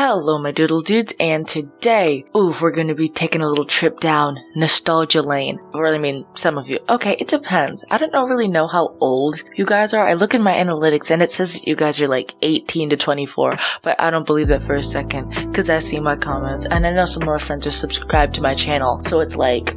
Hello my doodle dudes, and today, we're gonna be taking a little trip down nostalgia lane. Or I mean, some of you. Okay, it depends. I don't really know how old you guys are. I look in my analytics and it says that you guys are like 18 to 24, but I don't believe that for a second, cause I see my comments, and I know some of my friends are subscribed to my channel, so it's like,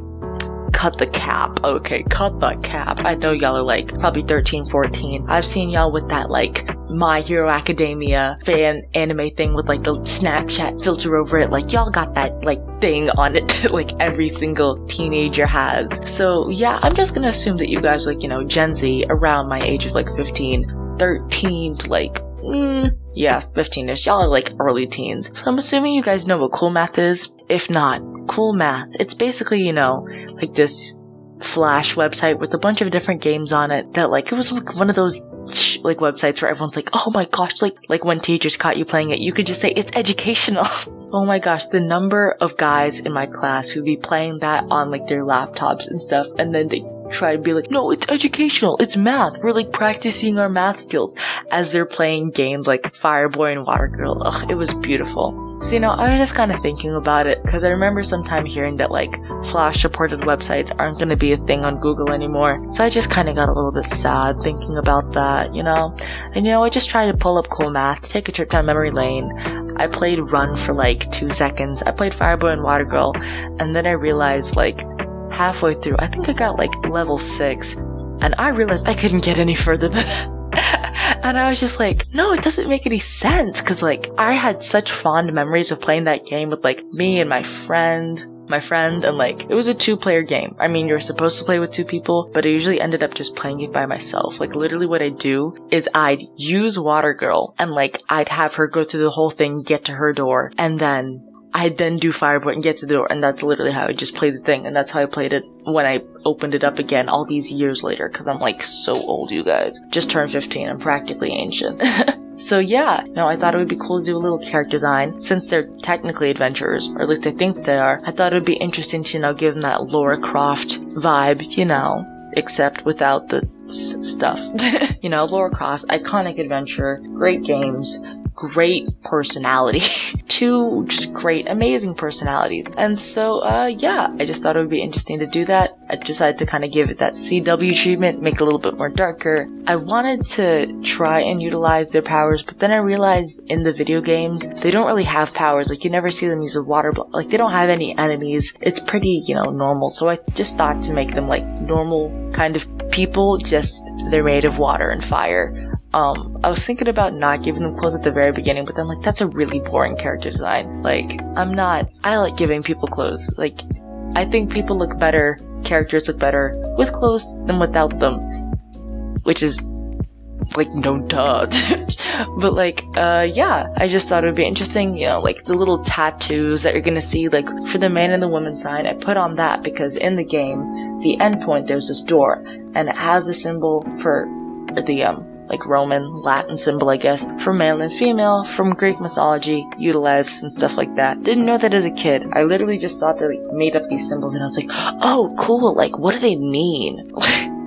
cut the cap. Okay, cut the cap. I know y'all are like probably 13, 14. I've seen y'all with that like My Hero Academia fan anime thing with like the Snapchat filter over it. Like y'all got that like thing on it that like every single teenager has. So yeah, I'm just gonna assume that you guys like, Gen Z around my age of like 15, 13 to like, 15ish. Y'all are like early teens. So I'm assuming you guys know what Coolmath is. If not, Coolmath, it's basically, like this Flash website with a bunch of different games on it that like, it was like one of those like websites where everyone's like, oh my gosh, like when teachers caught you playing it, you could just say it's educational. Oh my gosh, the number of guys in my class who'd be playing that on like their laptops and stuff, and then they try to be like, no, it's educational, it's math, we're like practicing our math skills as they're playing games like Fireboy and Watergirl. Ugh, it was beautiful. So, I was just kind of thinking about it, because I remember sometime hearing that like Flash supported websites aren't going to be a thing on Google anymore. So I just kind of got a little bit sad thinking about that, And I just tried to pull up Coolmath, take a trip down memory lane. I played Run for like 2 seconds. I played Fireboy and Watergirl, and then I realized like halfway through, I think I got like level 6, and I realized I couldn't get any further than that. And I was just like, no, it doesn't make any sense, because like I had such fond memories of playing that game with like me and my friend, and like it was a 2-player game. I mean, you're supposed to play with 2 people, but I usually ended up just playing it by myself. Like literally what I'd do is I'd use Watergirl, and like I'd have her go through the whole thing, get to her door, and then I'd then do Fireboy and get to the door, and that's literally how I just played the thing, and that's how I played it when I opened it up again all these years later, because I'm like so old, you guys. Just turned 15, I'm practically ancient. So yeah, I thought it would be cool to do a little character design, since they're technically adventurers, or at least I think they are. I thought it would be interesting to, give them that Lara Croft vibe, except without the stuff. Lara Croft, iconic adventurer, great games, great personality. 2 just great, amazing personalities. And so, I just thought it would be interesting to do that. I decided to kind of give it that CW treatment, make it a little bit more darker. I wanted to try and utilize their powers, but then I realized in the video games, they don't really have powers. Like, you never see them use a water like, they don't have any enemies. It's pretty, normal. So I just thought to make them like normal kind of people, just they're made of water and fire. I was thinking about not giving them clothes at the very beginning, but then like, that's a really boring character design. Like, I like giving people clothes. Like, I think characters look better with clothes than without them. Which is, like, no duh. But like, I just thought it would be interesting, like the little tattoos that you're gonna see, like, for the man and the woman sign, I put on that because in the game, the endpoint, there's this door, and it has the symbol for the, like Roman, Latin symbol, I guess, for male and female, from Greek mythology, utilized and stuff like that. Didn't know that as a kid. I literally just thought they like made up these symbols, and I was like, oh, cool, like, what do they mean?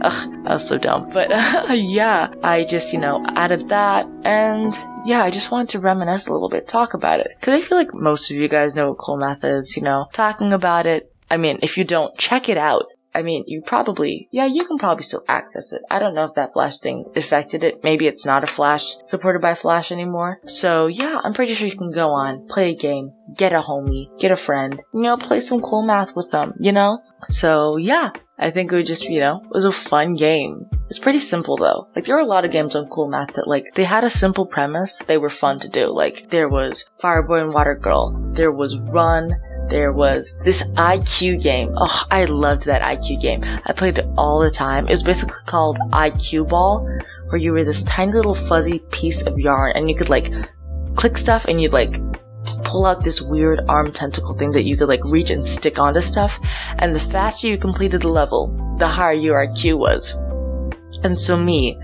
Ugh, I was so dumb. But, I just, added that, and I just wanted to reminisce a little bit, talk about it. Because I feel like most of you guys know what Coolmath is, talking about it. I mean, if you don't, check it out. I mean, you can probably still access it. I don't know if that Flash thing affected it. Maybe it's not a Flash, supported by Flash anymore. So I'm pretty sure you can go on, play a game, get a homie, get a friend, play some Coolmath with them, So I think it would just, it was a fun game. It's pretty simple though. Like, there are a lot of games on Coolmath that like, they had a simple premise, they were fun to do. Like, there was Fireboy and Watergirl, there was Run, there was this IQ game. Oh, I loved that IQ game. I played it all the time. It was basically called IQ Ball, where you were this tiny little fuzzy piece of yarn, and you could like click stuff, and you'd like pull out this weird arm tentacle thing that you could like reach and stick onto stuff. And the faster you completed the level, the higher your IQ was. And so me,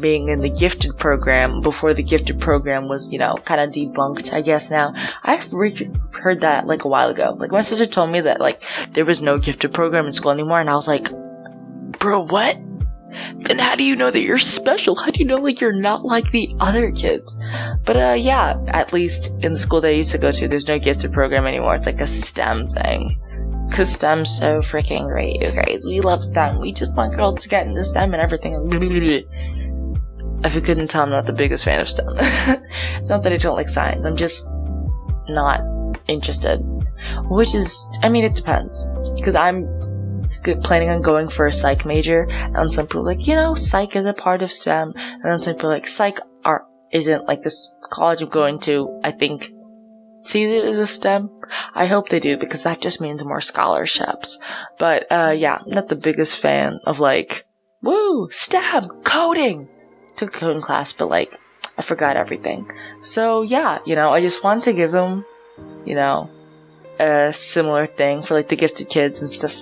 being in the gifted program before the gifted program was, kind of debunked, I guess now. I've heard that like a while ago. Like, my sister told me that like there was no gifted program in school anymore, and I was like, bro, what? Then how do you know that you're special? How do you know like you're not like the other kids? But yeah, at least in the school that I used to go to, there's no gifted program anymore. It's like a STEM thing. Because STEM's so freaking great, you guys. We love STEM. We just want girls to get into STEM and everything. If you couldn't tell, I'm not the biggest fan of STEM. It's not that I don't like science. I'm just not interested. Which is, I mean, it depends. Because I'm planning on going for a psych major, and some people are like, psych is a part of STEM. And then some people are like, psych art isn't, like, this college I'm going to, I think, sees it as a STEM. I hope they do, because that just means more scholarships. But, yeah, I'm not the biggest fan of, like, woo, STEM, coding! Took a coding class, but, like, I forgot everything. So, yeah, I just wanted to give them, a similar thing for, like, the gifted kids and stuff.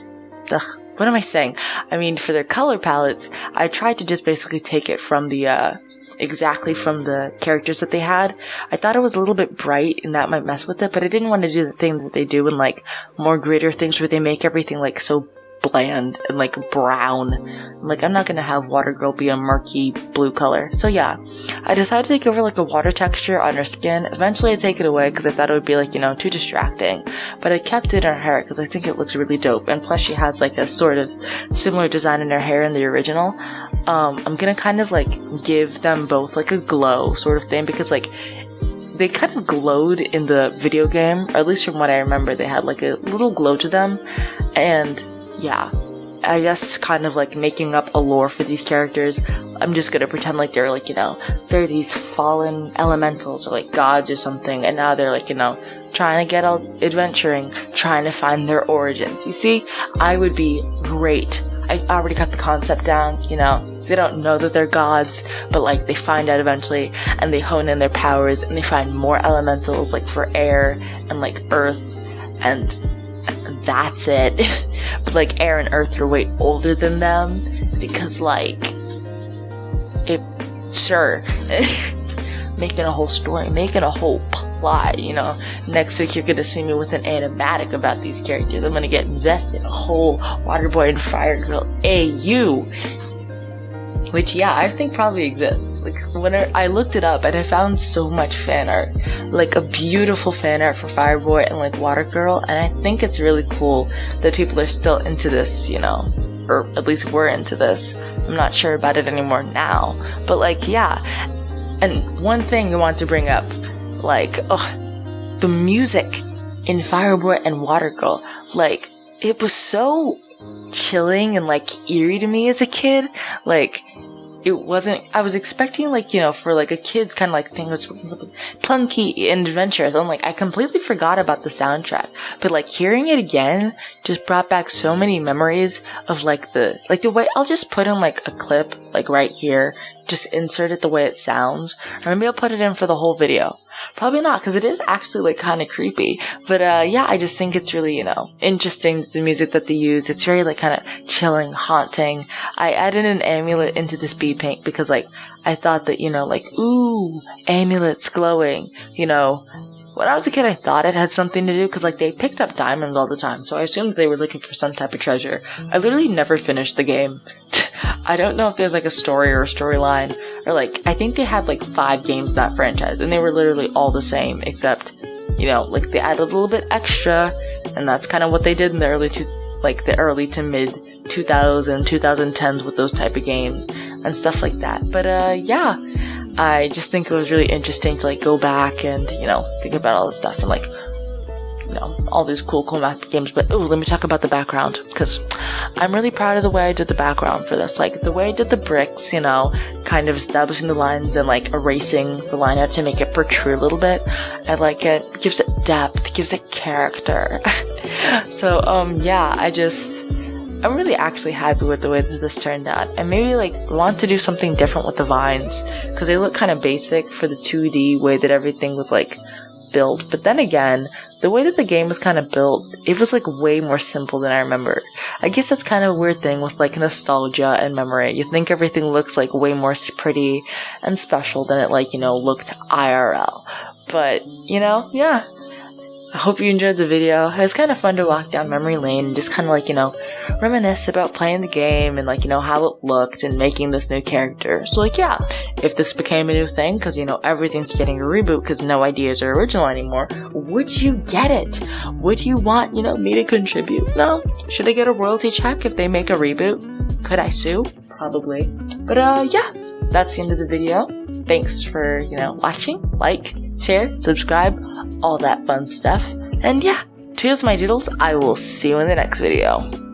Ugh, what am I saying? I mean, for their color palettes, I tried to just basically take it from the, exactly from the characters that they had. I thought it was a little bit bright and that might mess with it, but I didn't want to do the thing that they do in, like, more greater things where they make everything, like, so bland and, like, brown. Like, I'm not gonna have watergirl be a murky blue color. So yeah, I decided to take over, like, a water texture on her skin. Eventually I take it away because I thought it would be, like, too distracting. But I kept it in her hair because I think it looks really dope. And plus she has, like, a sort of similar design in her hair in the original. I'm gonna kind of, like, give them both, like, a glow sort of thing because, like, they kind of glowed in the video game, or at least from what I remember, they had, like, a little glow to them. And yeah, I guess kind of like making up a lore for these characters. I'm just gonna pretend like they're like, they're these fallen elementals or like gods or something, and now they're like, trying to get out adventuring, trying to find their origins. You see, I would be great. I already got the concept down, they don't know that they're gods, but like they find out eventually and they hone in their powers and they find more elementals like for air and like earth, and that's it. But like air and earth are way older than them because like sure. Making a whole story, making a whole plot, Next week you're gonna see me with an animatic about these characters. I'm gonna get invested in a whole Waterboy and Firegirl AU. Which, yeah, I think probably exists. Like, when I looked it up and I found so much fan art. Like, a beautiful fan art for Fireboy and, like, Watergirl. And I think it's really cool that people are still into this, or at least were into this. I'm not sure about it anymore now. But, like, yeah. And one thing I want to bring up, like, the music in Fireboy and Watergirl. Like, it was so chilling and, like, eerie to me as a kid. Like, it wasn't, I was expecting, like, for, like, a kid's kind of, like, thing was plunky and adventurous. I'm like, I completely forgot about the soundtrack. But, like, hearing it again just brought back so many memories of, like, the way, I'll just put in, like, a clip, like, right here. Just insert it the way it sounds. Or maybe I'll put it in for the whole video. Probably not, because it is actually, like, kind of creepy. But, yeah, I just think it's really, interesting, the music that they use. It's very, like, kind of chilling, haunting. I added an amulet into this bee paint because, like, I thought that, like, ooh, amulets glowing, When I was a kid, I thought it had something to do, because, like, they picked up diamonds all the time, so I assumed they were looking for some type of treasure. I literally never finished the game. I don't know if there's, like, a story or a storyline, or, like, I think they had, like, 5 games in that franchise, and they were literally all the same, except, like, they added a little bit extra, and that's kind of what they did in the early to mid 2010s with those type of games, and stuff like that. But, yeah. I just think it was really interesting to, like, go back and, think about all this stuff and, like, all these cool math games. But, ooh, let me talk about the background, because I'm really proud of the way I did the background for this. Like, the way I did the bricks, kind of establishing the lines and, like, erasing the line out to make it protrude a little bit. I like it. It gives it depth. It gives it character. So, yeah, I'm really actually happy with the way that this turned out. And maybe, like, want to do something different with the vines, because they look kind of basic for the 2D way that everything was, like, built. But then again, the way that the game was kind of built, it was, like, way more simple than I remember. I guess that's kind of a weird thing with, like, nostalgia and memory. You think everything looks, like, way more pretty and special than it, like, looked IRL. But, yeah. I hope you enjoyed the video. It was kind of fun to walk down memory lane and just kind of like, reminisce about playing the game and like, how it looked and making this new character. So like, yeah, if this became a new thing, because, everything's getting a reboot because no ideas are original anymore, would you get it? Would you want, me to contribute? No? Should I get a royalty check if they make a reboot? Could I sue? Probably. But yeah, that's the end of the video. Thanks for, watching, like, share, subscribe, all that fun stuff. And yeah, cheers my doodles. I will see you in the next video.